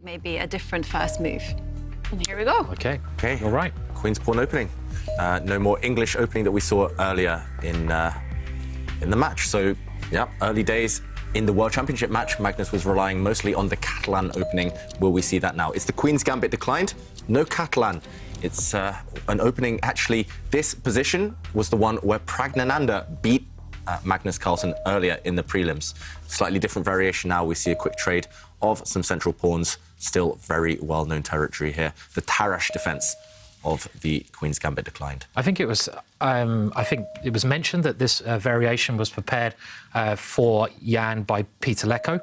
Maybe a different first move. And here we go. Okay, all right. Queen's pawn opening. No more English opening that we saw earlier in the match. So, yeah, early days in the World Championship match, Magnus was relying mostly on the Catalan opening. Will we see that now? It's the Queen's Gambit declined. No Catalan. It's an opening. Actually, this position was the one where Pragnananda beat Magnus Carlsen earlier in the prelims. Slightly different variation now. We see a quick trade of some central pawns. Still very well-known territory here. The Tarash defence of the Queen's Gambit declined. I think it was mentioned that this variation was prepared for Jan by Peter Lecco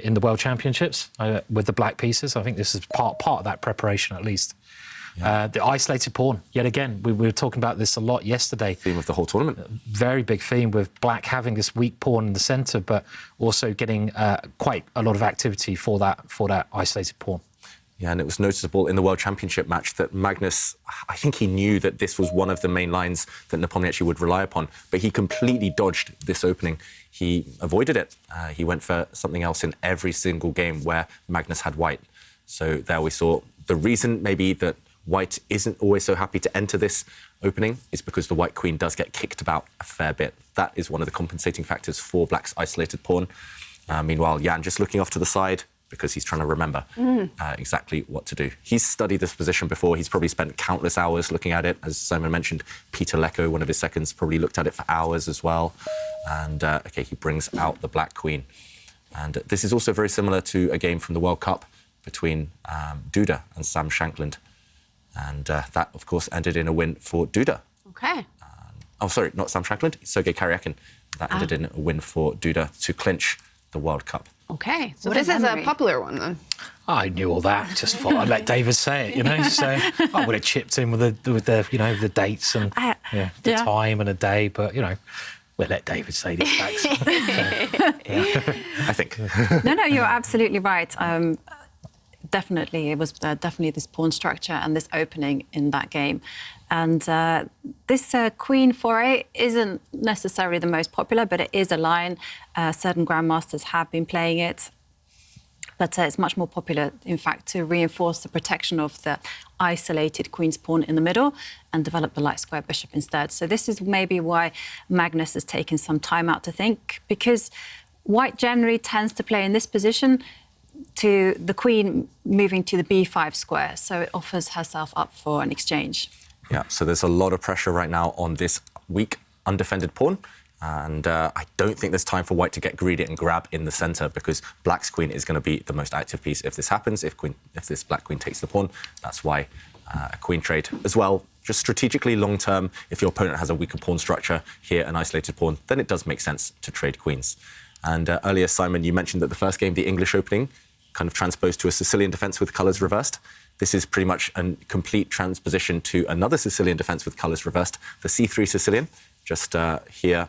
in the World Championships with the black pieces. I think this is part of that preparation, at least. Yeah. The isolated pawn, yet again, we were talking about this a lot yesterday. Theme of the whole tournament. Very big theme, with black having this weak pawn in the centre, but also getting quite a lot of activity for that isolated pawn. Yeah, and it was noticeable in the World Championship match that Magnus, I think he knew that this was one of the main lines that Nepomniachtchi would rely upon, but he completely dodged this opening. He avoided it. He went for something else in every single game where Magnus had white. So there we saw the reason maybe that white isn't always so happy to enter this opening is because the white queen does get kicked about a fair bit. That is one of the compensating factors for black's isolated pawn. Meanwhile, Jan just looking off to the side because he's trying to remember exactly what to do. He's studied this position before. He's probably spent countless hours looking at it. As Simon mentioned, Peter Lecco, one of his seconds, probably looked at it for hours as well. And, OK, he brings out the black queen. And this is also very similar to a game from the World Cup between Duda and Sam Shankland. And that, of course, ended in a win for Duda. OK. Oh, sorry, not Sam Shankland, Sergei Karyakin. That ended in a win for Duda to clinch the World Cup. OK. So this is a popular one, then? I knew all that. Just thought I'd let David say it, you know. So I would have chipped in with the dates and the time and a day, but, you know, we'll let David say these facts. I think. No, you're absolutely right. Definitely, it was definitely this pawn structure and this opening in that game. And this Queen 4-8 isn't necessarily the most popular, but it is a line. Certain grandmasters have been playing it. But it's much more popular, in fact, to reinforce the protection of the isolated queen's pawn in the middle and develop the light square bishop instead. So this is maybe why Magnus has taken some time out to think, because white generally tends to play in this position to the queen moving to the b5 square, so it offers herself up for an exchange. Yeah, so there's a lot of pressure right now on this weak, undefended pawn, and I don't think there's time for white to get greedy and grab in the centre, because black's queen is going to be the most active piece if this happens, if this black queen takes the pawn. That's why a queen trade as well. Just strategically, long-term, if your opponent has a weaker pawn structure, here an isolated pawn, then it does make sense to trade queens. And earlier, Simon, you mentioned that the first game, the English opening, kind of transposed to a Sicilian defence with colours reversed. This is pretty much a complete transposition to another Sicilian defence with colours reversed, the C3 Sicilian. Just here,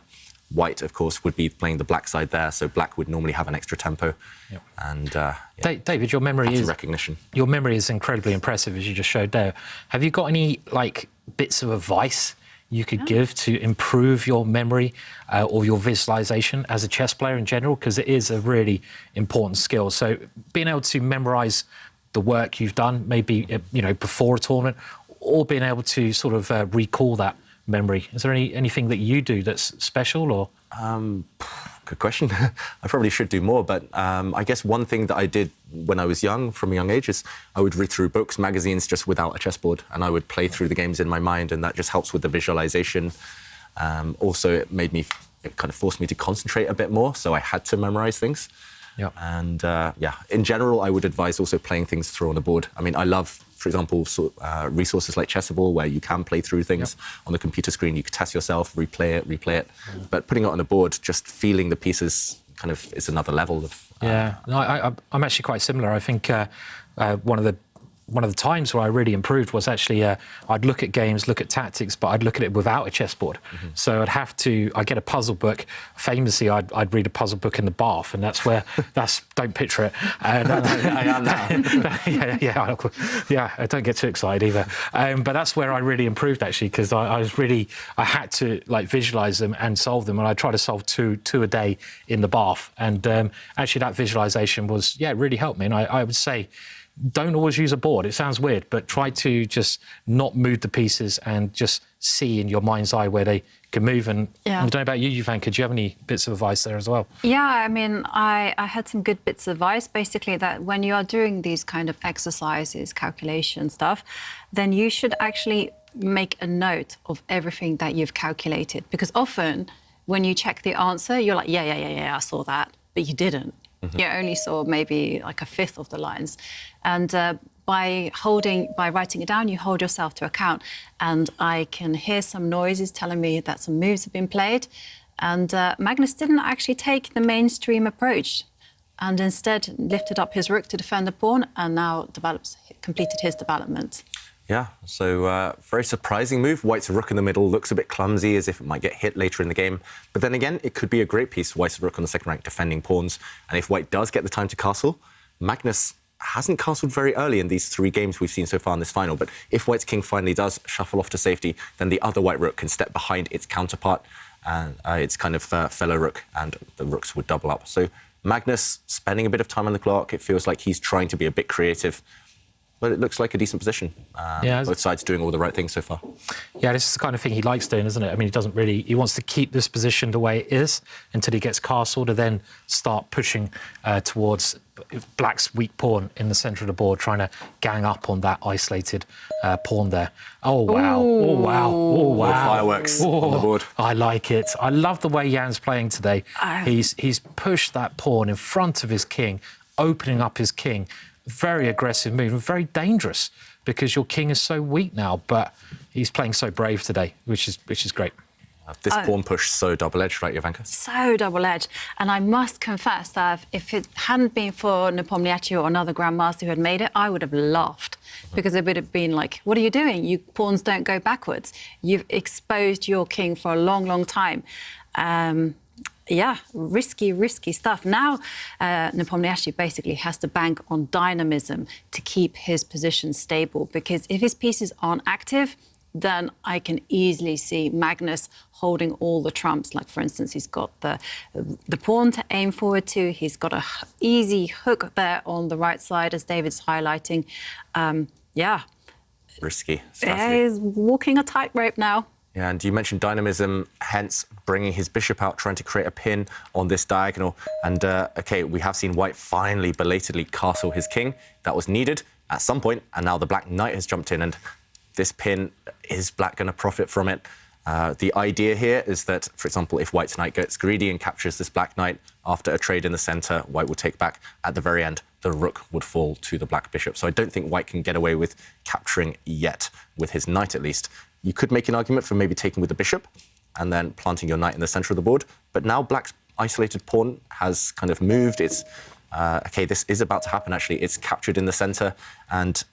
white, of course, would be playing the black side there, so black would normally have an extra tempo. Yep. And David, your memory is recognition. Your memory is incredibly impressive, as you just showed there. Have you got any bits of advice you could give to improve your memory or your visualization as a chess player in general? Because it is a really important skill. So being able to memorize the work you've done, maybe before a tournament, or being able to sort of recall that memory. Is there anything that you do that's special, or? Good question. I probably should do more, but I guess one thing that I did when I was young, from a young age, is I would read through books, magazines, just without a chessboard, and I would play through the games in my mind, and that just helps with the visualization. Also, it kind of forced me to concentrate a bit more, so I had to memorize things. Yep. And in general, I would advise also playing things through on a board. I mean, I love, for example, resources like Chessable, where you can play through things on the computer screen. You can test yourself, replay it. But putting it on a board, just feeling the pieces kind of is another level of... I'm actually quite similar. I think one of the one of the times where I really improved was actually I'd look at games, look at tactics, but I'd look at it without a chessboard. So I'd get a puzzle book. Famously, I'd read a puzzle book in the bath, and don't picture it. I am now. Yeah, I don't get too excited either. But that's where I really improved actually, because I had to like visualize them and solve them, and I try to solve two a day in the bath. And actually, that visualization really helped me. And I would say, don't always use a board. It sounds weird, but try to just not move the pieces and just see in your mind's eye where they can move. And I don't know about you, Ivanka, do you have any bits of advice there as well? Yeah, I mean, I had some good bits of advice, basically, that when you are doing these kind of exercises, calculation stuff, then you should actually make a note of everything that you've calculated. Because often when you check the answer, you're like, yeah, I saw that, but you didn't. You only saw maybe like a fifth of the lines. And by writing it down, you hold yourself to account. And I can hear some noises telling me that some moves have been played. And Magnus didn't actually take the mainstream approach, and instead lifted up his rook to defend the pawn, and now completed his development. Yeah, so very surprising move. White's rook in the middle looks a bit clumsy, as if it might get hit later in the game. But then again, it could be a great piece. White's rook on the second rank defending pawns. And if White does get the time to castle, Magnus hasn't castled very early in these 3 games we've seen so far in this final. But if White's king finally does shuffle off to safety, then the other White rook can step behind its counterpart, and its kind of fellow rook, and the rooks would double up. So Magnus spending a bit of time on the clock. It feels like he's trying to be a bit creative. But it looks like a decent position. Both sides doing all the right things so far. Yeah, this is the kind of thing he likes doing, isn't it? I mean, he wants to keep this position the way it is until he gets castled, and then start pushing towards Black's weak pawn in the centre of the board, trying to gang up on that isolated pawn there. Oh, wow. Oh, wow. Oh, wow. More fireworks on the board. I like it. I love the way Jan's playing today. He's pushed that pawn in front of his king, opening up his king. Very aggressive move and very dangerous, because your king is so weak now, but he's playing so brave today, which is great. This pawn push so double-edged, right, Ivanka? So double-edged. And I must confess that if it hadn't been for Nepomniachtchi or another grandmaster who had made it, I would have laughed, because it would have been like, what are you doing? You pawns don't go backwards. You've exposed your king for a long, long time. Yeah, risky stuff. Now, Nepomniachtchi basically has to bank on dynamism to keep his position stable, because if his pieces aren't active, then I can easily see Magnus holding all the trumps. Like, for instance, he's got the pawn to aim forward to. He's got an easy hook there on the right side, as David's highlighting. Risky strategy. Yeah, he's walking a tightrope now. Yeah, and you mentioned dynamism, hence bringing his bishop out, trying to create a pin on this diagonal. And, OK, we have seen White finally belatedly castle his king. That was needed at some point, and now the Black Knight has jumped in, and this pin, is Black going to profit from it? The idea here is that, for example, if White's knight gets greedy and captures this Black Knight, after a trade in the centre, White will take back. At the very end, the rook would fall to the Black bishop. So I don't think White can get away with capturing yet, with his knight at least. You could make an argument for maybe taking with the bishop and then planting your knight in the centre of the board. But now Black's isolated pawn has kind of moved. It's, OK, this is about to happen, actually. It's captured in the centre, and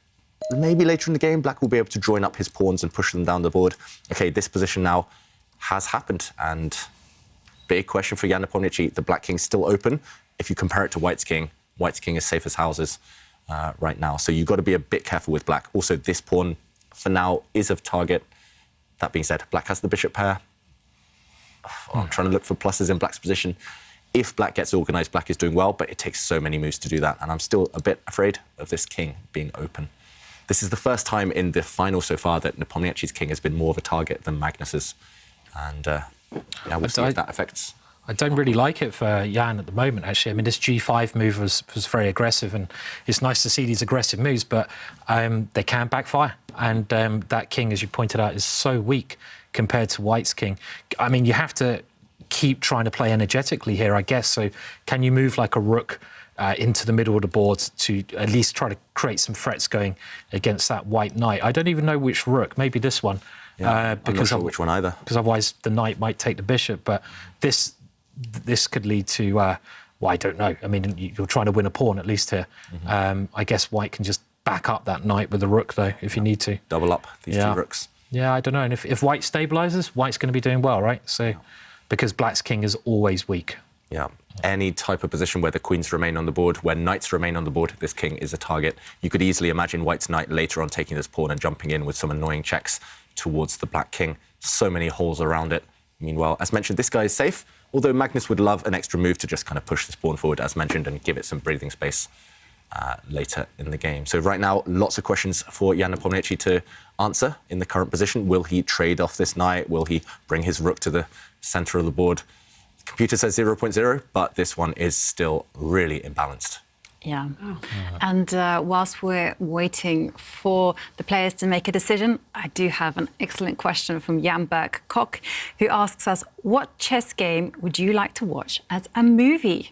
maybe later in the game, Black will be able to join up his pawns and push them down the board. OK, this position now has happened, and big question for Jan Nepomniachtchi. The Black King's still open. If you compare it to White's King is safe as houses right now. So you've got to be a bit careful with Black. Also, this pawn, for now, is of target. That being said, Black has the bishop pair. I'm trying to look for pluses in Black's position. If Black gets organised, Black is doing well, but it takes so many moves to do that, and I'm still a bit afraid of this king being open. This is the first time in the final so far that Nepomniachtchi's king has been more of a target than Magnus's, and yeah, we'll see if that affects. I don't really like it for Jan at the moment, actually. I mean, this G5 move was very aggressive, and it's nice to see these aggressive moves, but they can backfire. And that king, as you pointed out, is so weak compared to White's king. I mean, you have to keep trying to play energetically here, I guess. So can you move like a rook into the middle of the board to at least try to create some threats going against that White knight? I don't even know which rook, maybe this one. Yeah, I'm not sure which one either. Because otherwise the knight might take the bishop, but this could lead to, well, I don't know. I mean, you're trying to win a pawn at least here. I guess White can just back up that knight with the rook, though, if you need to. Double up these two rooks. Yeah, I don't know. And if white stabilizes, white's going to be doing well, right? So, because black's king is always weak. Yeah. Any type of position where the queens remain on the board, where knights remain on the board, this king is a target. You could easily imagine white's knight later on taking this pawn and jumping in with some annoying checks towards the black king. So many holes around it. Meanwhile, as mentioned, this guy is safe, although Magnus would love an extra move to just kind of push this pawn forward, as mentioned, and give it some breathing space later in the game. So right now, lots of questions for Jan Nepomniachtchi to answer in the current position. Will he trade off this knight? Will he bring his rook to the center of the board? The computer says 0.0, but this one is still really imbalanced. Yeah. And whilst we're waiting for the players to make a decision, I do have an excellent question from Jan Berg-Koch, who asks us, what chess game would you like to watch as a movie?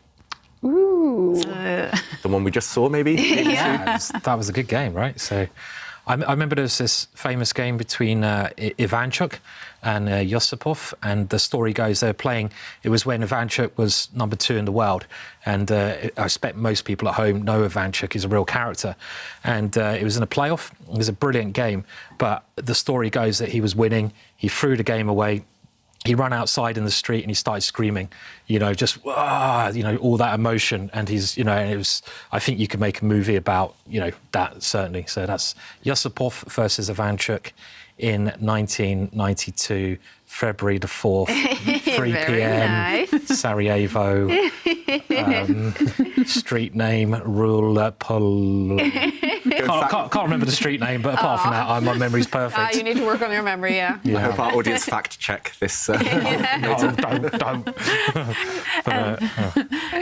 Ooh. The one we just saw, maybe? Yeah, that was a good game, right? So I remember there was this famous game between Ivanchuk and Yosipov, and the story goes they're playing, it was when Ivanchuk was number 2 in the world, and I expect most people at home know Ivanchuk is a real character, and it was in a playoff. It was a brilliant game, but the story goes that he was winning, he threw the game away, he ran outside in the street and he started screaming, you know, just, you know, all that emotion. And he's, you know, and it was, I think you could make a movie about, you know, that, certainly. So that's Yosipov versus Ivanchuk in 1992, February the 4th, 3 p.m., nice. Sarajevo, street name, Rulapol. Can't remember the street name, but apart from that, my memory's perfect. You need to work on your memory, yeah. I hope our audience fact check this. Don't.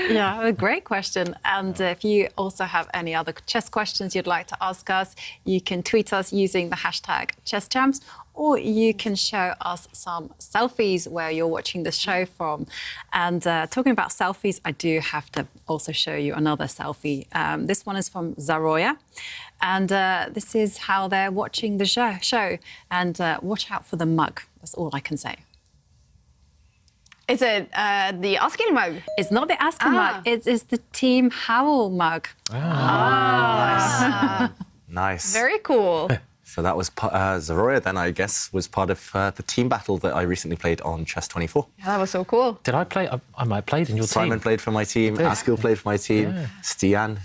Yeah, a great question. And if you also have any other chess questions you'd like to ask us, you can tweet us using the hashtag #ChessChamps, or you can show us some selfies where you're watching the show from. And talking about selfies, I do have to also show you another selfie. This one is from Zaroya. And this is how they're watching the show. And watch out for the mug. That's all I can say. Is it the Asking mug? It's not the Asking mug. It is the Team Howell mug. Nice. Very cool. So that was Zaroya then, I guess, was part of the team battle that I recently played on Chess24. Yeah, that was so cool. Did I play? I might have played in your team. Simon played for my team, Askil played for my team, Stian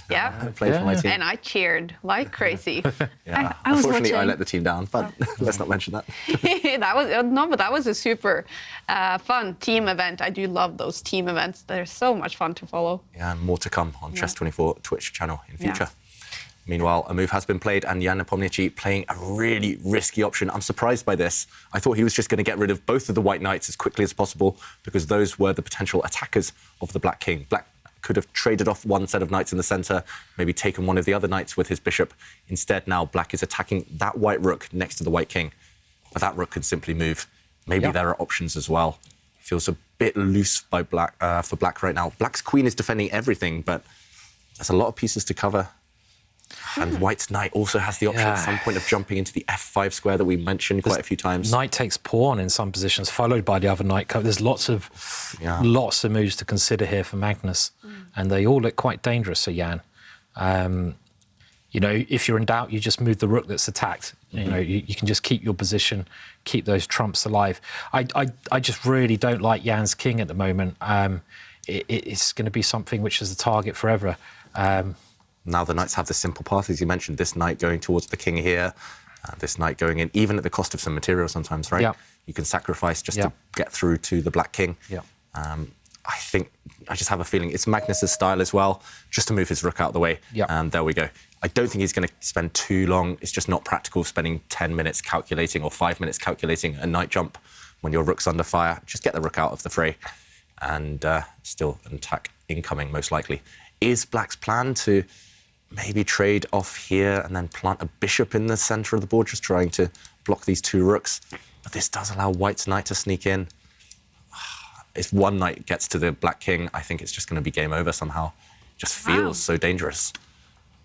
played for my team. And I cheered like crazy. Yeah. I was Unfortunately, I watching. let the team down, but let's not mention that. that was a super fun team event. I do love those team events. They're so much fun to follow. Yeah, more to come on Chess24 Twitch channel in future. Meanwhile, a move has been played, and Jan Nepomniachtchi playing a really risky option. I'm surprised by this. I thought he was just going to get rid of both of the white knights as quickly as possible, because those were the potential attackers of the black king. Black could have traded off one set of knights in the center, maybe taken one of the other knights with his bishop. Instead, now black is attacking that white rook next to the white king. But that rook could simply move. Maybe there are options as well. Feels a bit loose by black for black right now. Black's queen is defending everything, but there's a lot of pieces to cover. And white's knight also has the option at some point of jumping into the f5 square that we mentioned quite a few times. Knight takes pawn in some positions, followed by the other knight. There's lots of moves to consider here for Magnus, and they all look quite dangerous for Jan. You know, if you're in doubt, you just move the rook that's attacked. You know, you can just keep your position, keep those trumps alive. I just really don't like Jan's king at the moment. It's going to be something which is a target forever. Now the knights have the simple path, as you mentioned, this knight going towards the king here, this knight going in, even at the cost of some material sometimes, right? You can sacrifice just to get through to the black king. I just have a feeling it's Magnus's style as well, just to move his rook out of the way. And there we go. I don't think he's going to spend too long. It's just not practical spending 10 minutes calculating or 5 minutes calculating a knight jump when your rook's under fire. Just get the rook out of the fray, and still an attack incoming, most likely. Is black's plan to maybe trade off here and then plant a bishop in the center of the board, just trying to block these two rooks? But this does allow white's knight to sneak in. If one knight gets to the black king, I think it's just going to be game over somehow. Just feels so dangerous.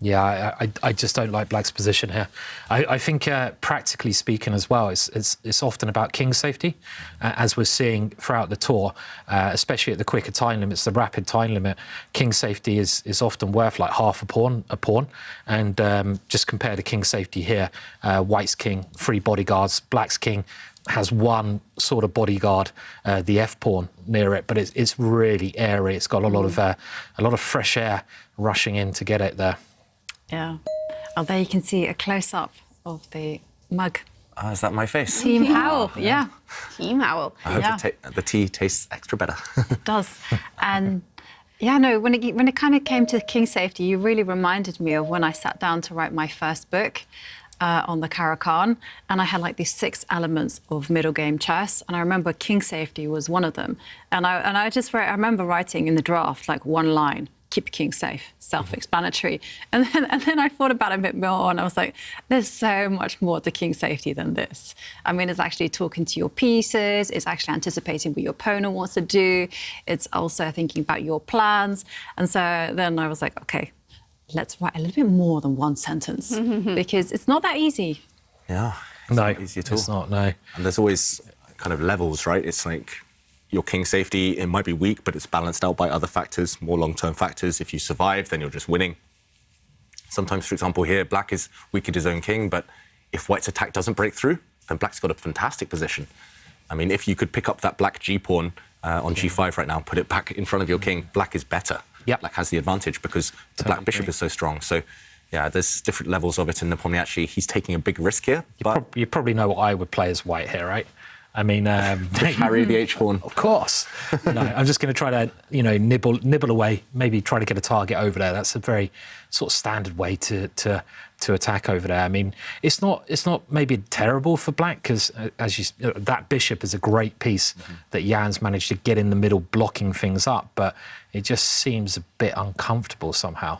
Yeah, I just don't like black's position here. I think practically speaking as well, it's often about king safety, as we're seeing throughout the tour, especially at the quicker time limits, the rapid time limit. King safety is often worth like half a pawn, and just compare the king safety here. White's king, 3 bodyguards, black's king has 1 sort of bodyguard, the F pawn near it, but it's really airy. It's got a lot of fresh air rushing in to get it there. Yeah. Oh, there you can see a close-up of the mug. Is that my face? Team Owl, yeah. Team Owl. I hope the tea tastes extra better. It does. And yeah, no, when it kind of came to king safety, you really reminded me of when I sat down to write my first book on the Caro-Kann, and I had like these 6 elements of middle game chess, and I remember king safety was one of them. And I remember writing in the draft like 1 line: keep king safe, self-explanatory. And then I thought about it a bit more, and I was like, there's so much more to king safety than this. I mean, it's actually talking to your pieces, it's actually anticipating what your opponent wants to do, it's also thinking about your plans. And so then I was like, okay, let's write a little bit more than 1 sentence, because it's not that easy. Yeah. No, Not easy at all. it's not, no. And there's always kind of levels, right? It's like your king safety, it might be weak, but it's balanced out by other factors, more long-term factors. If you survive, then you're just winning. Sometimes, for example, here, black is weak at his own king, but if white's attack doesn't break through, then black's got a fantastic position. I mean, if you could pick up that black g-pawn on g5 right now, put it back in front of your king, black is better. Yep. Black has the advantage because the black bishop is so strong. So, yeah, there's different levels of it in Nepomniachtchi. He's taking a big risk here. You probably know what I would play as white here, right? I mean, carry the h-pawn. Of course. No, I'm just going to try to, nibble away, maybe try to get a target over there. That's a very sort of standard way to attack over there. I mean, it's not maybe terrible for black because that bishop is a great piece that Jan's managed to get in the middle, blocking things up, but it just seems a bit uncomfortable somehow.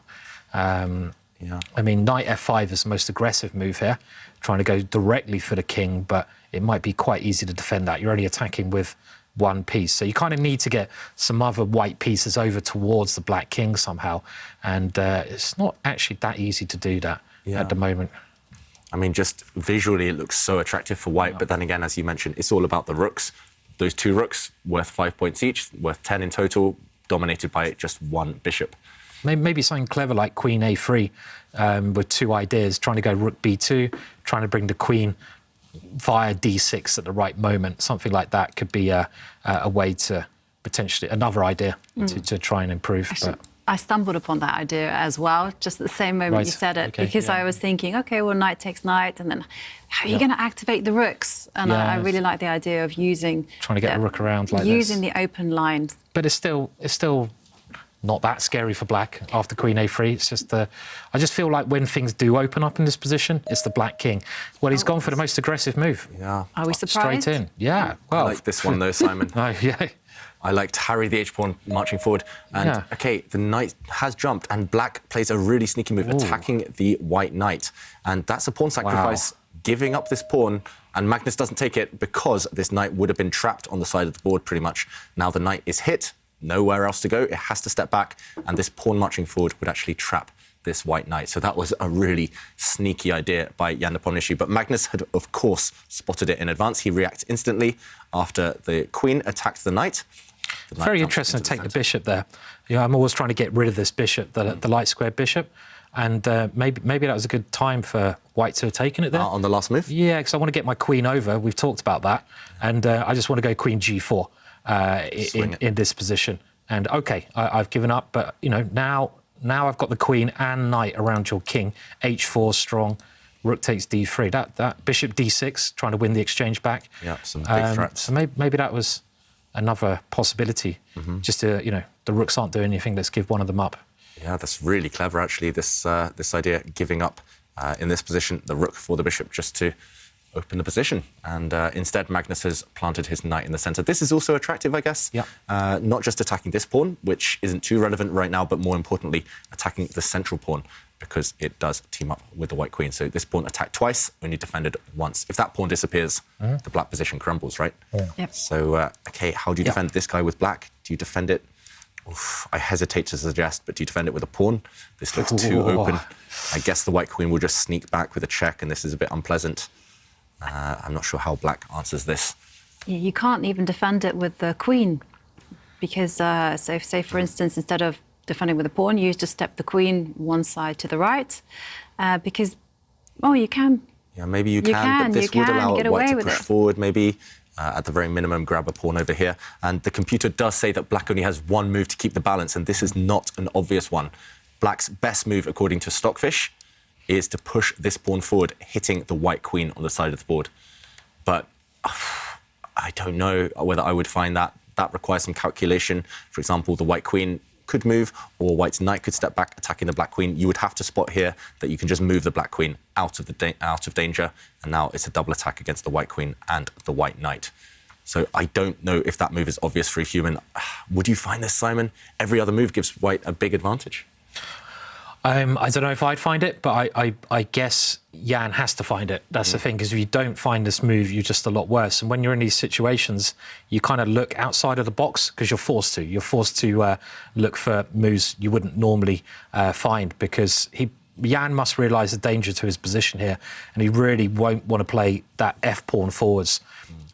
Yeah. I mean, knight f5 is the most aggressive move here, trying to go directly for the king, but it might be quite easy to defend that. You're only attacking with 1 piece. So you kind of need to get some other white pieces over towards the black king somehow. And it's not actually that easy to do that at the moment. I mean, just visually, it looks so attractive for white. But then again, as you mentioned, it's all about the rooks. Those 2 rooks, worth 5 points each, worth 10 in total, dominated by just 1 bishop. Maybe something clever like queen a3 with 2 ideas, trying to go rook b2, trying to bring the queen via d6 at the right moment. Something like that could be a way to potentially, another idea to try and improve. Actually, but I stumbled upon that idea as well, just at the same moment you said it, because I was thinking, okay, well, knight takes knight, and then how are you going to activate the rooks? And I really like the idea of trying to get a rook around like using this. the open lines. But it's still not that scary for black after queen a3. It's just I just feel like when things do open up in this position, it's the black king. Well, he's gone for the most aggressive move. Yeah. Are we surprised? Straight in. Yeah. Well, I like this one though, Simon. Oh, yeah. I liked Harry the h-pawn marching forward. And okay, the knight has jumped, and black plays a really sneaky move, attacking the white knight. And that's a pawn sacrifice, giving up this pawn, and Magnus doesn't take it because this knight would have been trapped on the side of the board pretty much. Now the knight is hit, nowhere else to go, it has to step back, and this pawn marching forward would actually trap this white knight. So that was a really sneaky idea by Jan Nepomniachtchi. But Magnus had, of course, spotted it in advance. He reacts instantly after the queen attacked the knight. Very interesting to take the bishop there. I'm always trying to get rid of this bishop, the light squared bishop, and maybe that was a good time for white to have taken it there. On the last move? Yeah, because I want to get my queen over. We've talked about that, and I just want to go queen g4 in this position. And okay, I've given up, but now I've got the queen and knight around your king. h4 strong. Rook takes d3. That bishop d6, trying to win the exchange back. Yeah, some big threats. So maybe that was another possibility. Just to, the rooks aren't doing anything. Let's give one of them up. Yeah, that's really clever, actually, this idea, giving up in this position the rook for the bishop just to open the position. And instead, Magnus has planted his knight in the centre. This is also attractive, I guess. Yeah. Not just attacking this pawn, which isn't too relevant right now, but more importantly, attacking the central pawn, because it does team up with the white queen. So this pawn attacked twice, only defended once. If that pawn disappears, the black position crumbles, right? Yep. So, okay, how do you defend this guy with black? Do you defend it Oof, I hesitate to suggest, but do you defend it with a pawn? This looks too open. I guess the white queen will just sneak back with a check, and this is a bit unpleasant. I'm not sure how black answers this. You can't even defend it with the queen, because so say for instance, instead of defending with a pawn, you just step the queen one side to the right, because you can. Yeah, maybe you can, but this would allow white to push forward, maybe. At the very minimum, grab a pawn over here. And the computer does say that black only has one move to keep the balance, and this is not an obvious one. Black's best move, according to Stockfish, is to push this pawn forward, hitting the white queen on the side of the board. But I don't know whether I would find that. That requires some calculation. For example, the white queen could move, or white's knight could step back, attacking the black queen. You would have to spot here that you can just move the black queen out of danger, and now it's a double attack against the white queen and the white knight. So I don't know if that move is obvious for a human. Would you find this, Simon? Every other move gives white a big advantage. I don't know if I'd find it, but I guess Jan has to find it. That's the thing, because if you don't find this move, you're just a lot worse. And when you're in these situations, you kind of look outside of the box because you're forced to. You're forced to look for moves you wouldn't normally find, because Jan must realise the danger to his position here, and he really won't want to play that F-pawn forwards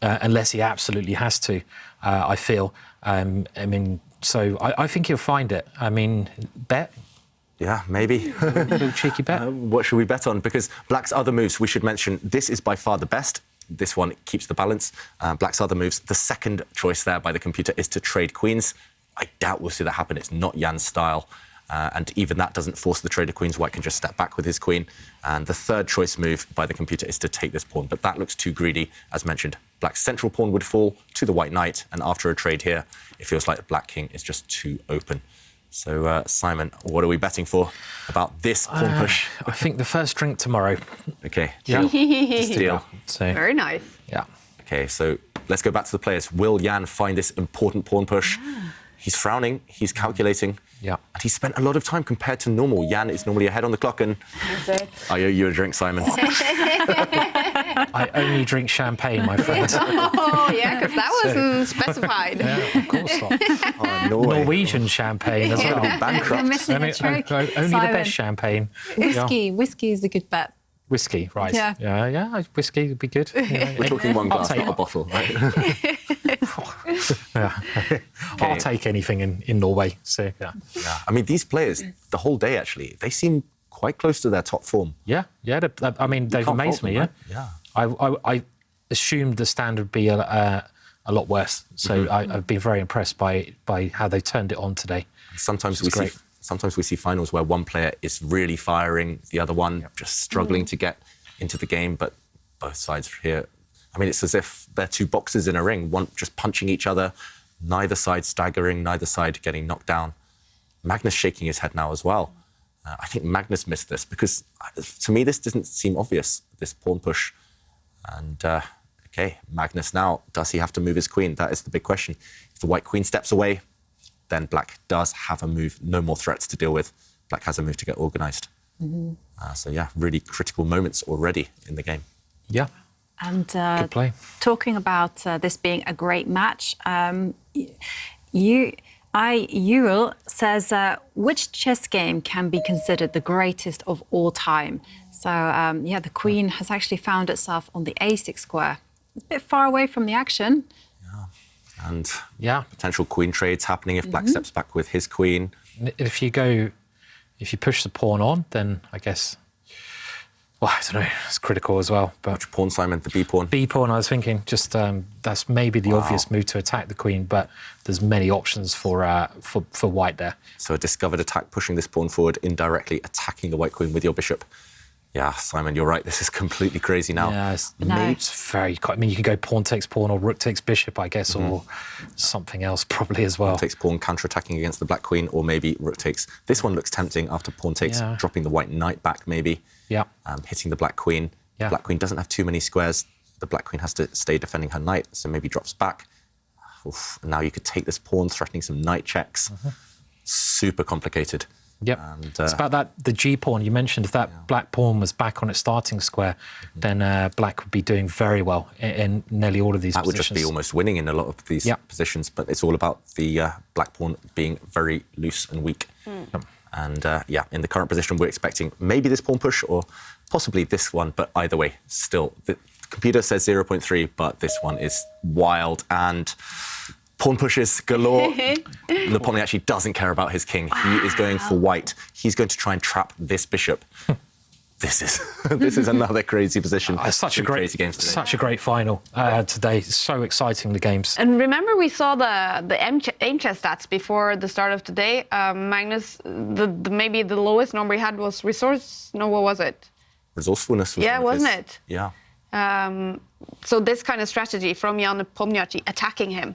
unless he absolutely has to, I feel. So I think he'll find it. Bet? Yeah, maybe. A little cheeky bet. What should we bet on? Because black's other moves, we should mention, this is by far the best. This one keeps the balance. Black's other moves, the second choice there by the computer is to trade queens. I doubt we'll see that happen. It's not Jan's style. And even that doesn't force the trade of queens. White can just step back with his queen. And the third choice move by the computer is to take this pawn. But that looks too greedy. As mentioned, black's central pawn would fall to the white knight. And after a trade here, it feels like the black king is just too open. So, Simon, what are we betting for about this pawn push? I think the first drink tomorrow. OK. Yeah. Deal. So, Very nice. yeah. OK, so let's go back to the players. Will Jan find this important pawn push? He's frowning, he's calculating. Yeah. And he spent a lot of time compared to normal. Jan is normally ahead on the clock, and I owe you a drink, Simon. I only drink champagne, my friend. Oh, yeah, because that wasn't specified. Yeah, of course not. Oh, Norwegian champagne as well. Bankrupt. You're missing a trick, Only the Simon. best champagne. Whiskey is a good bet. Whiskey, right. Yeah. Yeah, whiskey would be good. We're talking one glass, take not a it. bottle, right? I'll take anything in Norway. So, yeah. Yeah. I mean, these players, the whole day, actually, they seem quite close to their top form. Yeah. They've amazed me, right? yeah. I assumed the standard would be a lot worse. So I've been very impressed by how they turned it on today. Sometimes we see finals where one player is really firing, the other one just struggling to get into the game. But both sides here, I mean, it's as if they're two boxers in a ring, one just punching each other, neither side staggering, neither side getting knocked down. Magnus shaking his head now as well. I think Magnus missed this because, to me, this doesn't seem obvious, this pawn push. And, OK, Magnus now, does he have to move his queen? That is the big question. If the white queen steps away, then black does have a move, no more threats to deal with. Black has a move to get organised. So, yeah, really critical moments already in the game. Yeah. And Good play. talking about this being a great match, Ural says, which chess game can be considered the greatest of all time? So, the queen has actually found itself on the a6 square. It's a bit far away from the action. And Yeah. potential queen trades happening if black steps back with his queen. If you push the pawn on, then I guess, well, I don't know, it's critical as well. But Which pawn, Simon? The B pawn? B pawn, I was thinking, just that's maybe the obvious move to attack the queen, but there's many options for white there. So a discovered attack, pushing this pawn forward, indirectly attacking the white queen with your bishop. Yeah, Simon, you're right. This is completely crazy now. Yeah, it's very. I mean, you can go pawn takes pawn or rook takes bishop, I guess, or something else probably as well. Pawn takes pawn, counter-attacking against the black queen, or maybe rook takes. This one looks tempting after pawn takes, dropping the white knight back maybe. Yeah. Hitting the black queen. Yeah. The black queen doesn't have too many squares. The black queen has to stay defending her knight, so maybe drops back. Oof. Now you could take this pawn, threatening some knight checks. Super complicated. Yep. And, it's about the G pawn. You mentioned if that black pawn was back on its starting square, then black would be doing very well in nearly all of these that would positions. just be almost winning in a lot of these positions, but it's all about the black pawn being very loose and weak. And in the current position, we're expecting maybe this pawn push or possibly this one, but either way, still, the computer says 0.3, but this one is wild and pawn pushes galore. Nepomniachtchi doesn't care about his king. He is going for white. He's going to try and trap this bishop. This is another crazy position. Such a great games today. Such a great final today. So exciting, the games. And remember, we saw the aim chess stats before the start of today. Magnus, maybe the lowest number he had was resource. No, what was it? Resourcefulness was wasn't it? Yeah. So this kind of strategy from Jan Nepomniachtchi attacking him.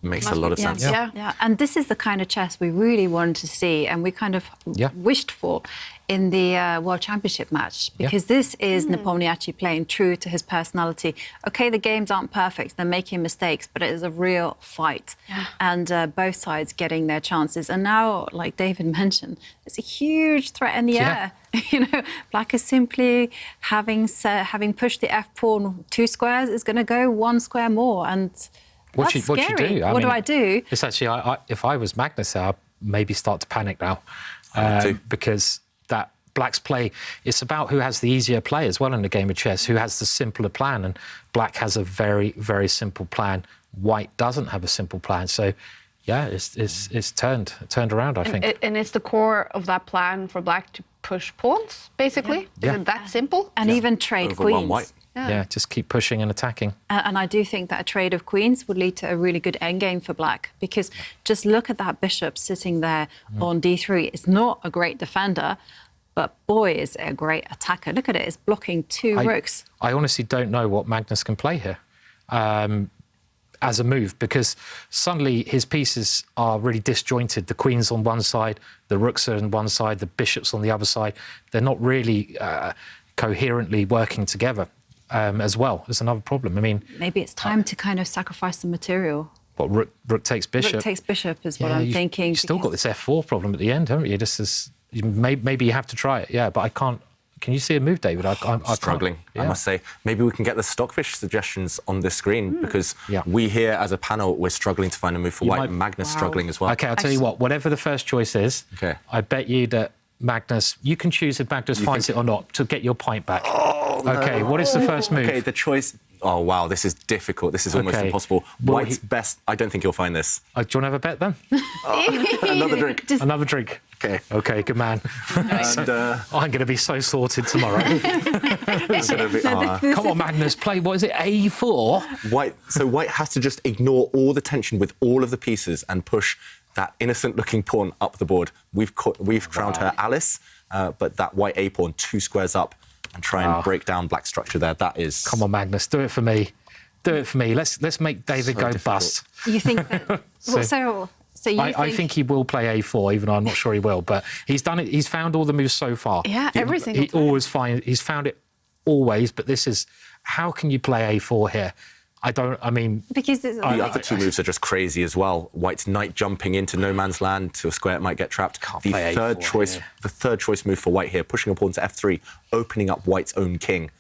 Makes a lot of sense. Yeah, and this is the kind of chess we really wanted to see and we kind of wished for in the World Championship match, because this is Nepomniachtchi playing true to his personality. Okay, the games aren't perfect, they're making mistakes, but it is a real fight. And both sides getting their chances. And now, like David mentioned, it's a huge threat in the air. You know, black is simply having pushed the f-pawn 2 squares, is going to go 1 square more. And what you do? What do I do? It's actually, if I was Magnus, I'd maybe start to panic now, because that black's play, it's about who has the easier play as well in the game of chess, who has the simpler plan, and black has a very, very simple plan. White doesn't have a simple plan, so yeah, it's turned around, I think. And it's the core of that plan for black to push pawns, basically. Is it that simple? And even trade Over queens. one white. Yeah, just keep pushing and attacking. And I do think that a trade of queens would lead to a really good endgame for black, because just look at that bishop sitting there on d3. It's not a great defender, but boy, is it a great attacker. Look at it, it's blocking 2 rooks. I honestly don't know what Magnus can play here as a move, because suddenly his pieces are really disjointed. The queen's on one side, the rooks are on one side, the bishop's on the other side. They're not really coherently working together. As well. There's another problem. I mean, maybe it's time to kind of sacrifice some material. What, rook takes bishop? Rook takes bishop is what I'm thinking. You've still got this f4 problem at the end, haven't you? Maybe you have to try it, but I can't. Can you see a move, David? I'm struggling, I must say. Maybe we can get the stockfish suggestions on the screen, because we here as a panel, we're struggling to find a move for white. Magnus struggling as well. OK, I'll tell you what, whatever the first choice is, I bet you that Magnus, you can choose if Magnus finds it or not to get your pint back. OK, what is the first move? OK, the choice... Oh, wow, this is difficult. This is almost impossible. Well, White's best... I don't think you'll find this. Do you want to have a bet, then? Another drink. Another drink. OK, good man. And, I'm going to be so sorted tomorrow. Come on, Magnus, play, what is it, A4? So White has to just ignore all the tension with all of the pieces and push that innocent-looking pawn up the board. We've crowned her Alice, but that white A pawn 2 squares up, and try and break down black structure there. That is... Come on, Magnus, do it for me. Do it for me. Let's make David go bust. You think that... I think he will play A4, even though I'm not sure he will. But he's done it. He's found all the moves so far. Yeah, every single time. He's found it always. But this is... How can you play A4 here? Because the other 2 moves are just crazy as well. White's knight jumping into no man's land to a square, it might get trapped. The third choice move for White here, pushing a pawn to F3, opening up White's own king.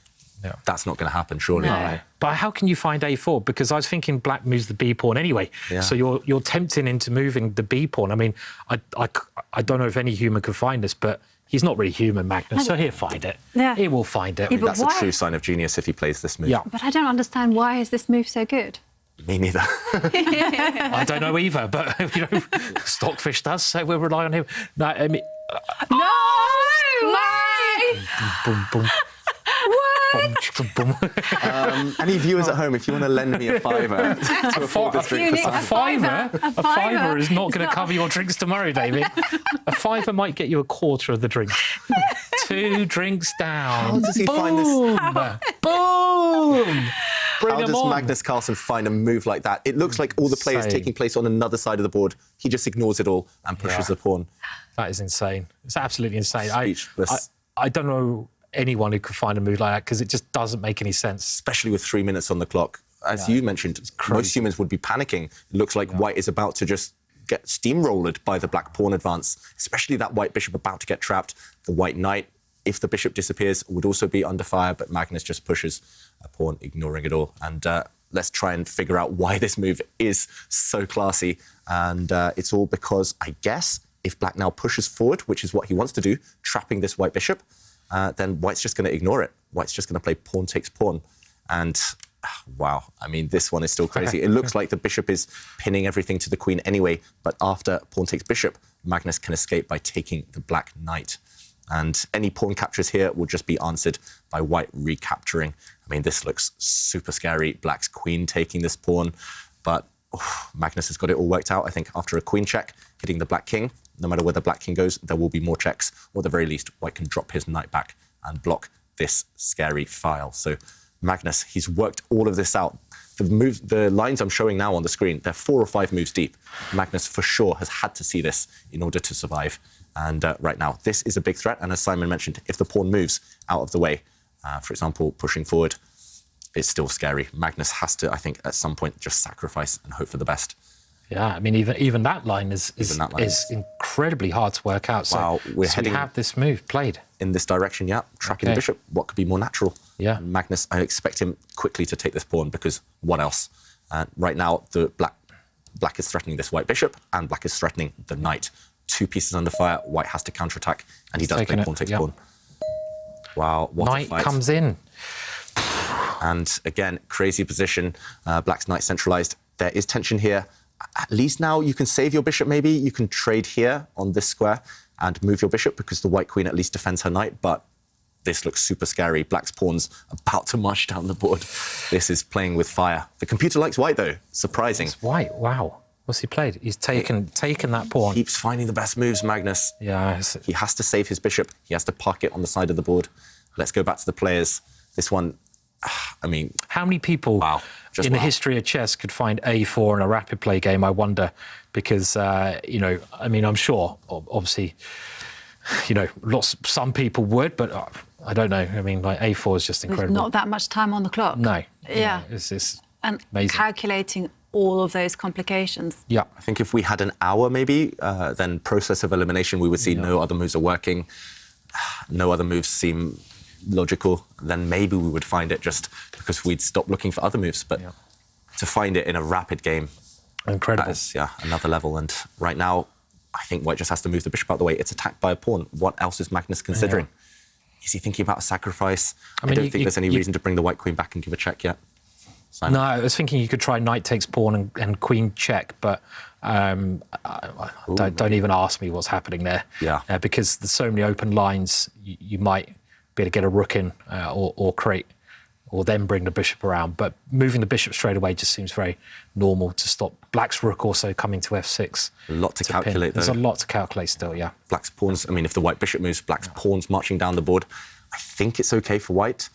No. That's not going to happen, surely. No. But how can you find A4? Because I was thinking black moves the B pawn anyway. Yeah. So you're tempting into moving the B pawn. I mean, I don't know if any human could find this, but he's not really human, Magnus, so he'll find it. Yeah. He will find it. That's a true sign of genius if he plays this move. Yeah. But I don't understand, why is this move so good? Me neither. I don't know either, but Stockfish does, so we'll rely on him. No, I mean... No! Boom, boom. Any viewers at home, if you want to lend me a $5 to afford this drink for a fiver is not going to cover your drinks tomorrow, David. A $5 might get you a quarter of the drink. 2 drinks down. How does he find this? Boom! How does Magnus Carlsen find a move like that? It looks like all the play is taking place on another side of the board. He just ignores it all and pushes the pawn. That is insane. It's absolutely insane. Speechless. I don't know anyone who could find a move like that, because it just doesn't make any sense. Especially with 3 minutes on the clock. As you mentioned, most humans would be panicking. It looks like White is about to just get steamrolled by the black pawn advance, especially that white bishop about to get trapped. The white knight, if the bishop disappears, would also be under fire, but Magnus just pushes a pawn, ignoring it all. And let's try and figure out why this move is so classy. And it's all because, I guess, if black now pushes forward, which is what he wants to do, trapping this white bishop, then white's just going to ignore it. White's just going to play pawn takes pawn. And wow, I mean, this one is still crazy. It looks like the bishop is pinning everything to the queen anyway, but after pawn takes bishop, Magnus can escape by taking the black knight. And any pawn captures here will just be answered by white recapturing. I mean, this looks super scary. Black's queen taking this pawn, but Magnus has got it all worked out. I think after a queen check, hitting the black king, no matter where the black king goes, there will be more checks, or at the very least, white can drop his knight back and block this scary file. So Magnus, he's worked all of this out. The lines I'm showing now on the screen, they're 4 or 5 moves deep. Magnus, for sure, has had to see this in order to survive. And right now, this is a big threat. And as Simon mentioned, if the pawn moves out of the way, for example, pushing forward, it's still scary. Magnus has to, I think, at some point, just sacrifice and hope for the best. Yeah, I mean, even that line is incredibly hard to work out. So, wow, we have this move played in this direction. Yeah, trapping the bishop. What could be more natural? Yeah, and Magnus, I expect him quickly to take this pawn, because what else? Right now, the black is threatening this white bishop, and black is threatening the knight. 2 pieces under fire. White has to counterattack, and he does play pawn takes pawn. Wow, what knight a fight! Comes in, and again, crazy position. Black's knight centralized. There is tension here. At least now you can save your bishop, maybe. You can trade here on this square and move your bishop, because the white queen at least defends her knight, but this looks super scary. Black's pawn's about to march down the board. This is playing with fire. The computer likes white, though. Surprising. It's white, wow. What's he played? He's taken that pawn. Keeps finding the best moves, Magnus. Yeah. He has to save his bishop. He has to park it on the side of the board. Let's go back to the players. This one, I mean... How many people in the history of chess could find A4 in a rapid play game, I wonder? Because, you know, I mean, I'm sure, obviously, you know, some people would, but I don't know. I mean, like, A4 is just incredible. There's not that much time on the clock. No. Yeah. It's and amazing. Calculating all of those complications. Yeah. I think if we had an hour, maybe, then process of elimination, we would see no other moves are working, no other moves seem logical, then maybe we would find it, just because we'd stop looking for other moves. But to find it in a rapid game, incredible. That is, another level. And right now, I think white just has to move the bishop out of the way. It's attacked by a pawn. What else is Magnus considering? Is he thinking about a sacrifice? I don't think there's any reason to bring the white queen back and give a check yet. Simon? No, I was thinking you could try knight takes pawn and queen check, but don't even ask me what's happening there. Yeah. Because there's so many open lines, you might be able to get a rook in or create, or then bring the bishop around. But moving the bishop straight away just seems very normal to stop black's rook also coming to f6. A lot to calculate, though. There's a lot to calculate still, yeah. Black's pawns, I mean, if the white bishop moves, black's pawns marching down the board. I think it's OK for white,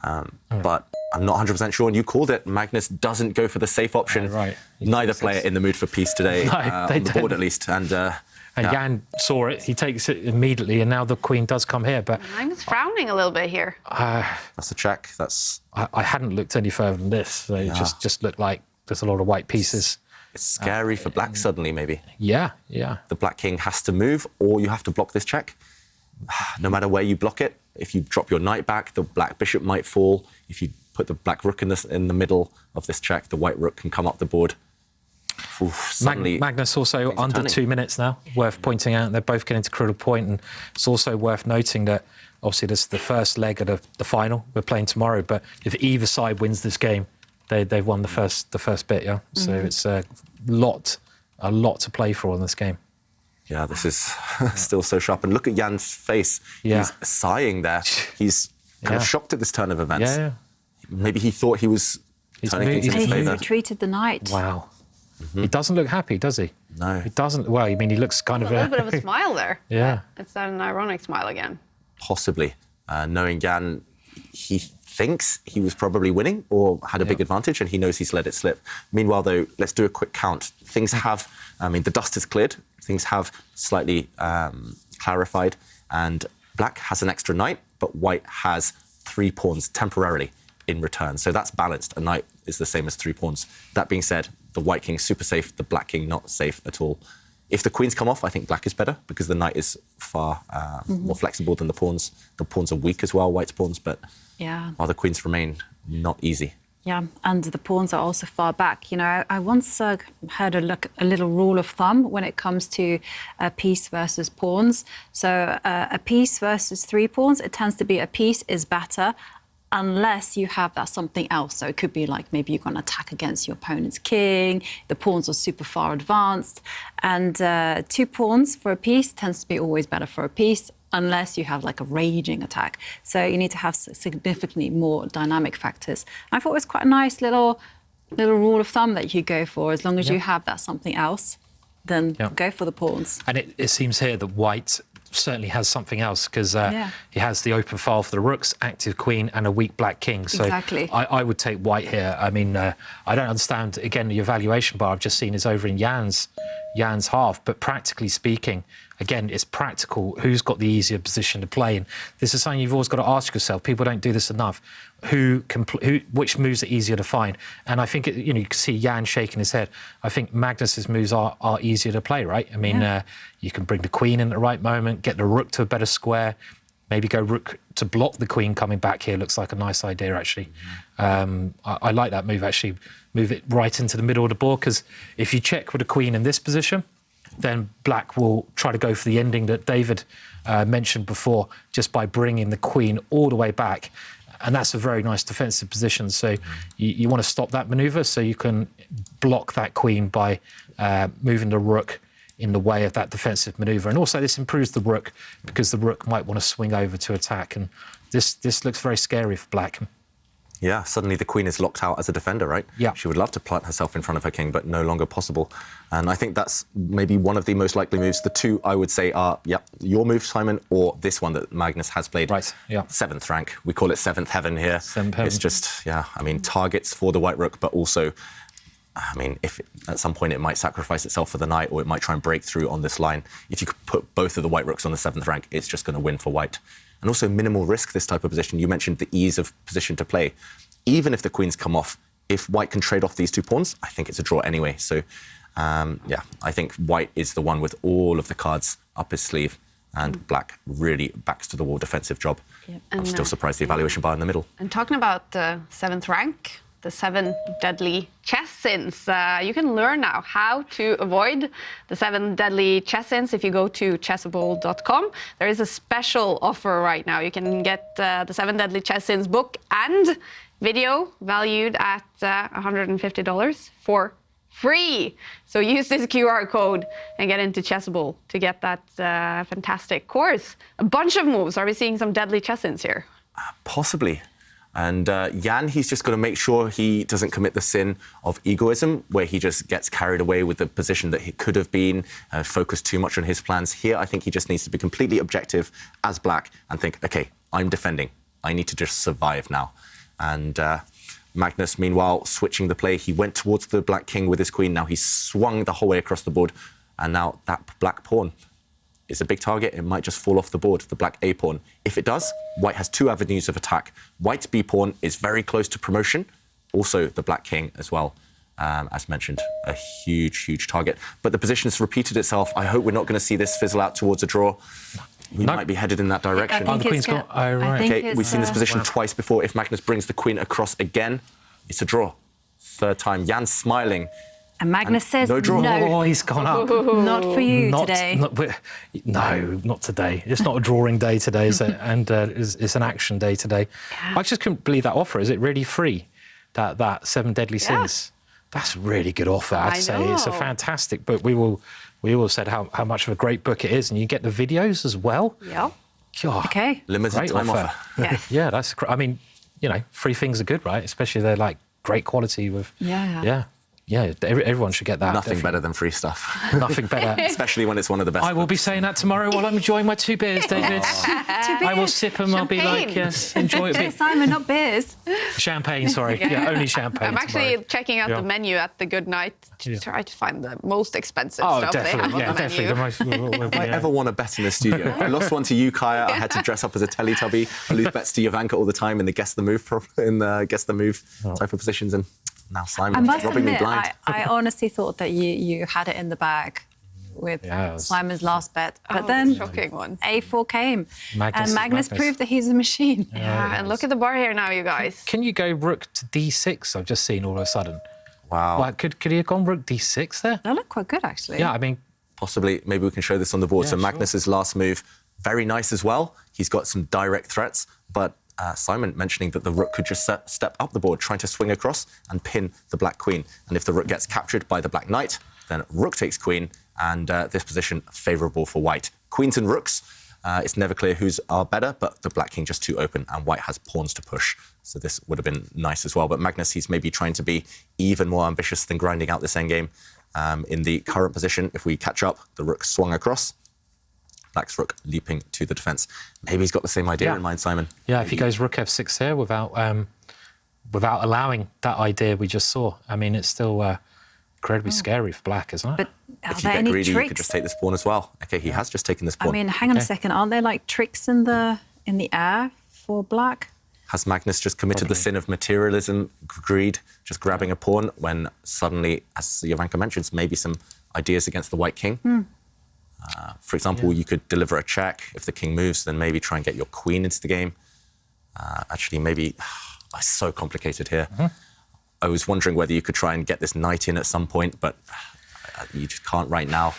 but I'm not 100% sure. And you called it. Magnus doesn't go for the safe option. Right. Neither player in the mood for peace today, on the board at least. And Jan saw it, he takes it immediately, and now the queen does come here. But I'm just frowning a little bit here. That's a check. I hadn't looked any further than this, so it just looked like there's a lot of white pieces. It's scary for black suddenly, maybe. Yeah. The black king has to move, or you have to block this check. No matter where you block it, if you drop your knight back, the black bishop might fall. If you put the black rook in the middle of this check, the white rook can come up the board. Magnus also under 2 minutes now, worth pointing out. They're both getting to critical point, and it's also worth noting that obviously this is the first leg of the final. We're playing tomorrow, but if either side wins this game, they've won the first bit, yeah. So it's a lot to play for in this game. Yeah, this is still so sharp. And look at Jan's face. Yeah. He's sighing there. He's kind of shocked at this turn of events. Yeah. Maybe he thought he was turning things in his He favour. retreated the knight. Wow. He doesn't look happy, does he? No. He doesn't. Well, I mean, he looks kind of... A little bit of a smile there. Yeah. It's an ironic smile again. Possibly. Knowing Jan, he thinks he was probably winning or had a big advantage, and he knows he's let it slip. Meanwhile, though, let's do a quick count. Things have... I mean, the dust has cleared. Things have slightly clarified, and black has an extra knight, but white has 3 pawns temporarily in return. So that's balanced. A knight is the same as 3 pawns. That being said, the white king super safe, the black king not safe at all. If the queens come off, I think black is better because the knight is far more flexible than the pawns. The pawns are weak as well, white's pawns, but while the queens remain, not easy. Yeah, and the pawns are also far back. You know, I once heard a little rule of thumb when it comes to piece versus pawns. So a piece versus 3 pawns, it tends to be a piece is better unless you have that something else. So it could be like maybe you're going to attack against your opponent's king, the pawns are super far advanced, and 2 pawns for a piece tends to be always better for a piece unless you have like a raging attack. So you need to have significantly more dynamic factors. I thought it was quite a nice little rule of thumb that you go for. As long as you have that something else, then go for the pawns. And it seems here that white certainly has something else because he has the open file for the rooks, active queen, and a weak black king. So exactly. I would take white here. I mean, I don't understand, again, the evaluation bar I've just seen is over in Jan's half, but practically speaking, again, it's practical. Who's got the easier position to play? And this is something you've always got to ask yourself. People don't do this enough. Which moves are easier to find? And I think, you can see Jan shaking his head. I think Magnus's moves are easier to play, right? I mean, you can bring the queen in at the right moment, get the rook to a better square, maybe go rook to block the queen coming back here. Looks like a nice idea, actually. I like that move, actually. Move it right into the middle of the board, because if you check with the queen in this position, then black will try to go for the ending that David mentioned before, just by bringing the queen all the way back. And that's a very nice defensive position. So you want to stop that maneuver so you can block that queen by moving the rook in the way of that defensive maneuver. And also this improves the rook because the rook might want to swing over to attack. And this looks very scary for black. Yeah, suddenly the queen is locked out as a defender, right? Yeah. She would love to plant herself in front of her king, but no longer possible. And I think that's maybe one of the most likely moves. The 2, I would say, are, your move, Simon, or this one that Magnus has played. Right, yeah. 7th rank. We call it 7th heaven here. 7th heaven. It's just, I mean, targets for the white rook, but also, I mean, if at some point it might sacrifice itself for the knight, or it might try and break through on this line. If you could put both of the white rooks on the 7th rank, it's just going to win for white. And also minimal risk, this type of position. You mentioned the ease of position to play. Even if the queens come off, if white can trade off these 2 pawns, I think it's a draw anyway. So, I think white is the one with all of the cards up his sleeve, and black really backs to the wall defensive job. Yep. I'm still surprised the evaluation bar in the middle. And talking about the 7th rank, the 7 deadly chess sins, you can learn now how to avoid the 7 deadly chess sins if you go to chessable.com. There is a special offer right now. You can get the 7 deadly chess sins book and video valued at $150 for free. So use this QR code and get into Chessable to get that fantastic course. A bunch of moves. Are we seeing some deadly chess sins here? Possibly. And Jan, he's just got to make sure he doesn't commit the sin of egoism, where he just gets carried away with the position that he could have been, focused too much on his plans. Here, I think he just needs to be completely objective as black and think, OK, I'm defending. I need to just survive now. And Magnus, meanwhile, switching the play. He went towards the black king with his queen. Now he's swung the whole way across the board. And now that black pawn is a big target. It might just fall off the board, the black A pawn. If it does, white has 2 avenues of attack. White's B pawn is very close to promotion. Also, the black king as well. As mentioned, a huge, huge target. But the position has repeated itself. I hope we're not going to see this fizzle out towards a draw. We might be headed in that direction. The queen's gone. Oh, right. Okay, we've seen this position twice before. If Magnus brings the queen across again, it's a draw. 3rd time. Jan's smiling. And Magnus says no draw. Oh, he's gone up. Not for you today. No, not today. It's not a drawing day today, is it? And it's an action day today. Yeah. I just couldn't believe that offer. Is it really free? That 7 deadly sins. That's a really good offer, I'd say. It's a fantastic book. We all said how much of a great book it is, and you get the videos as well. Yeah. God, okay. Limited time offer. Yes. Yeah, that's. I mean, free things are good, right? Especially they're like great quality with. Yeah, everyone should get that. Nothing better than free stuff. Nothing better. Especially when it's one of the best. I will be saying that tomorrow while I'm enjoying my 2 beers, David. 2 beers. I will sip them. I'll be like, yes, enjoy it. Simon, not beers. Champagne, sorry. Yeah, only champagne. I'm actually tomorrow. checking out the menu at the Good Night to try to find the most expensive stuff they have on the definitely. menu. The most, If I ever won a bet in the studio, I lost one to you, Kaya. I had to dress up as a Teletubby. I lose bets to Jovanka all the time in the guess the move type of positions, and Now I Simon's must robbing me admit, blind. I honestly thought that you had it in the bag with Yeah, it was- Simon's last bet. But then shocking one. A4 came. Magnus and is Magnus Magnus. proved that he's a machine. Yeah, and look at the bar here now, you guys. Can you go rook to d6? I've just seen all of a sudden. Wow. Like, could he have gone rook d6 there? They look quite good, actually. Yeah, I mean, Possibly, maybe we can show this on the board. Yeah, So sure. Magnus's last move, very nice as well. He's got some direct threats, but Simon mentioning that the rook could just step up the board, trying to swing across and pin the black queen. And if the rook gets captured by the black knight, then rook takes queen, and this position favourable for white. Queens and rooks, it's never clear whose are better, but the black king just too open, and white has pawns to push. So this would have been nice as well. But Magnus, he's maybe trying to be even more ambitious than grinding out this endgame. In the current position, if we catch up, the rook swung across. Black's rook leaping to the defence. Maybe he's got the same idea Yeah. in mind, Simon. yeah, if he goes rook f6 here without allowing that idea we just saw, I mean, it's still incredibly scary for black, isn't it? But are If you there get any greedy, tricks? you could just take this pawn as well. Okay, he has just taken this pawn. I mean, hang on a Okay. second. Aren't there like tricks in the air for black? Has Magnus just committed the sin of materialism, greed, just grabbing a pawn when suddenly, as Jovanka mentions, maybe some ideas against the white king? For example, you could deliver a check. If the king moves, then maybe try and get your queen into the game. Actually, maybe... it's so complicated here. I was wondering whether you could try and get this knight in at some point, but you just can't right now.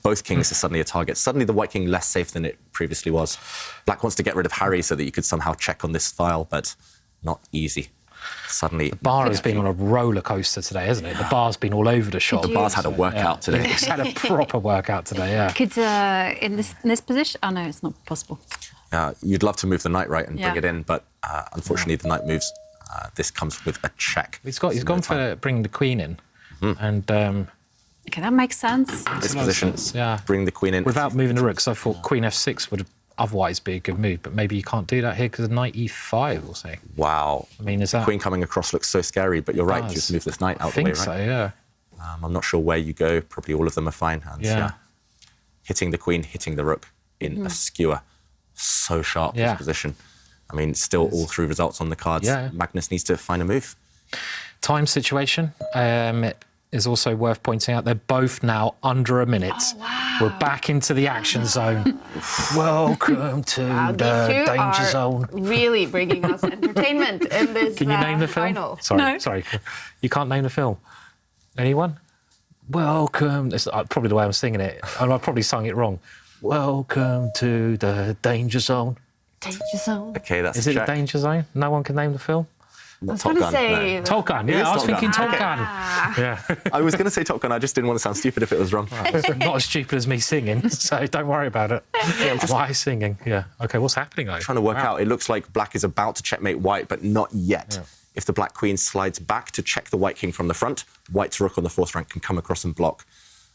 Both kings are suddenly a target. Suddenly the white king less safe than it previously was. Black wants to get rid of Harry so that you could somehow check on this file, but not easy. Suddenly... Bar has been on a roller coaster today, hasn't it? The bar's been all over the shop. The bar's had a workout today. It's had a proper workout today, yeah. Could in this position? Oh no, it's not possible. You'd love to move the knight right and bring Yeah. it in, but unfortunately the knight moves. This comes with a check. He's gone for bringing the queen in, and Okay, that makes sense. This position, yeah. bring the queen in. without moving the rook. So I thought queen f6 would otherwise be a good move, but maybe you can't do that here because of knight e5 or something. Wow. I mean, is that? Queen coming across looks so scary, but you're right, does. just move this knight out I the way, think right? so, yeah. I'm not sure where you go. Probably all of them are fine. And Yeah. hitting the queen, hitting the rook in a skewer. So sharp, Yeah. this position. I mean, still all through results on the cards. Yeah. Magnus needs to find a move. Time situation is also worth pointing out. They're both now under a minute. Oh, wow. We're back into the action zone. Welcome to These the two danger are zone. really bringing us entertainment in this Can you name the film? final. Sorry, No. sorry. You can't name the film. Anyone? Welcome. It's probably the way I'm singing it. And I probably sung it wrong. Welcome to the danger zone. Danger zone. Okay, that's Is a it the check. danger zone? No one can name the film? I was Top going to Gun, say... no. Top Gun. It Yeah, is I was Top thinking Gun. Top Gun. Yeah. I was going to say Top Gun. I just didn't want to sound stupid if it was wrong. Not as stupid as me singing, so don't worry about it. Why singing? Yeah. Okay, what's happening though? Trying to work out. It looks like black is about to checkmate white, but not yet. If the black queen slides back to check the white king from the front, white's rook on the fourth rank can come across and block.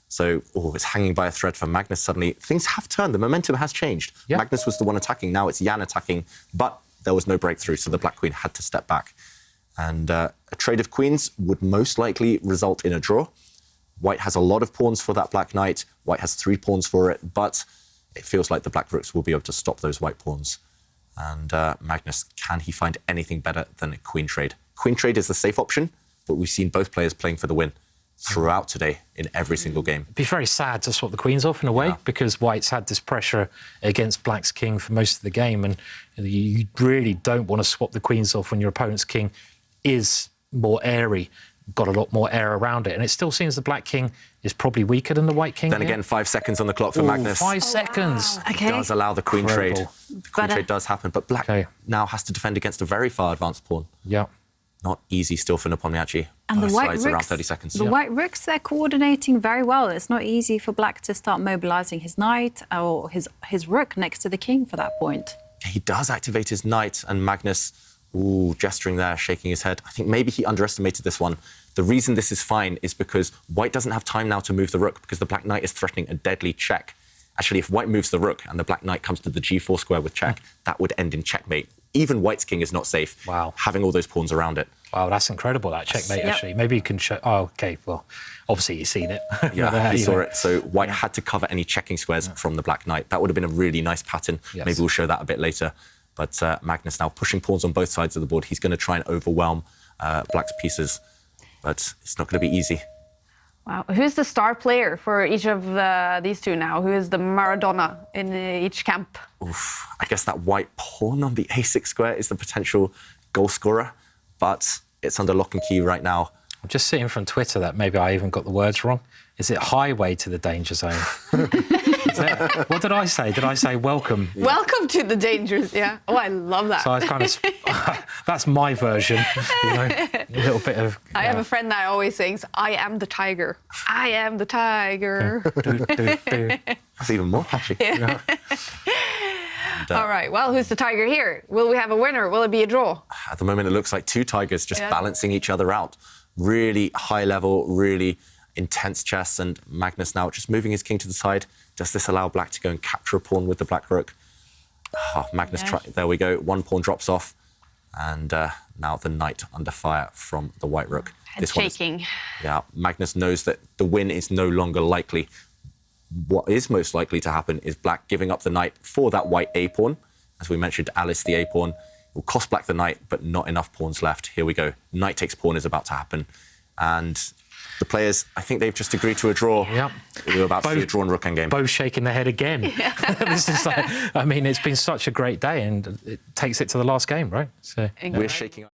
So, it's hanging by a thread for Magnus suddenly. Things have turned. The momentum has changed. Yeah. Magnus was the one attacking. Now it's Jan attacking, but there was no breakthrough, so the black queen had to step back. And a trade of queens would most likely result in a draw. White has a lot of pawns for that black knight. White has 3 pawns for it, but it feels like the black rooks will be able to stop those white pawns. And Magnus, can he find anything better than a queen trade? Queen trade is the safe option, but we've seen both players playing for the win throughout today in every single game. It'd be very sad to swap the queens off in a way because White's had this pressure against Black's king for most of the game, and you really don't want to swap the queens off when your opponent's king is more airy, got a lot more air around it, and it still seems the Black king is probably weaker than the White king. Then here. again, 5 seconds on the clock for Ooh, Magnus. 5 seconds. Okay. Does allow the queen Incredible. trade. The queen But, trade does happen, but black Okay. now has to defend against a very far advanced pawn. Yeah. Not easy still for Nepomniachtchi. And Both the white sides rooks, around 30 seconds. The white rooks, they're coordinating very well. It's not easy for black to start mobilising his knight or his rook next to the king for that point. He does activate his knight, and Magnus, gesturing there, shaking his head. I think maybe he underestimated this one. The reason this is fine is because white doesn't have time now to move the rook because the black knight is threatening a deadly check. Actually, if white moves the rook and the black knight comes to the g4 square with check, that would end in checkmate. Even white's king is not safe, Wow. having all those pawns around it. Wow, that's incredible, that checkmate, Yep. actually. Maybe you can show... Oh, OK, well, obviously you've seen it. Yeah, he saw it. So white had to cover any checking squares from the black knight. That would have been a really nice pattern. Yes. Maybe we'll show that a bit later. But Magnus now pushing pawns on both sides of the board. He's going to try and overwhelm black's pieces. but it's not going to be easy. Wow. Who's the star player for each of these two now? Who is the Maradona in each camp? Oof, I guess that white pawn on the a6 square is the potential goal scorer, but it's under lock and key right now. I'm just seeing from Twitter that maybe I even got the words wrong. Is it highway to the danger zone? What did I say? Did I say welcome? Welcome to the dangers, yeah. Oh, I love that. So I was kind of, that's my version, you know, a little bit of... I have a friend that always sings, I am the tiger. I am the tiger. That's even more catchy. Yeah. All right, well, who's the tiger here? Will we have a winner? Will it be a draw? At the moment, it looks like two tigers just balancing each other out. Really high level, really intense chess, and Magnus now just moving his king to the side. Does this allow black to go and capture a pawn with the black rook? Oh, Magnus, there we go. One pawn drops off, and now the knight under fire from the white rook. Head shaking. Yeah, Magnus knows that the win is no longer likely. What is most likely to happen is black giving up the knight for that white a pawn. As we mentioned, Alice the a pawn. It will cost black the knight, but not enough pawns left. Here we go. Knight takes pawn is about to happen. And the players, I think they've just agreed to a draw. Yep. We're about to see a drawn rook endgame. Both shaking their head again. Yeah. This is like, I mean, it's been such a great day, and it takes it to the last game, right? So we're shaking.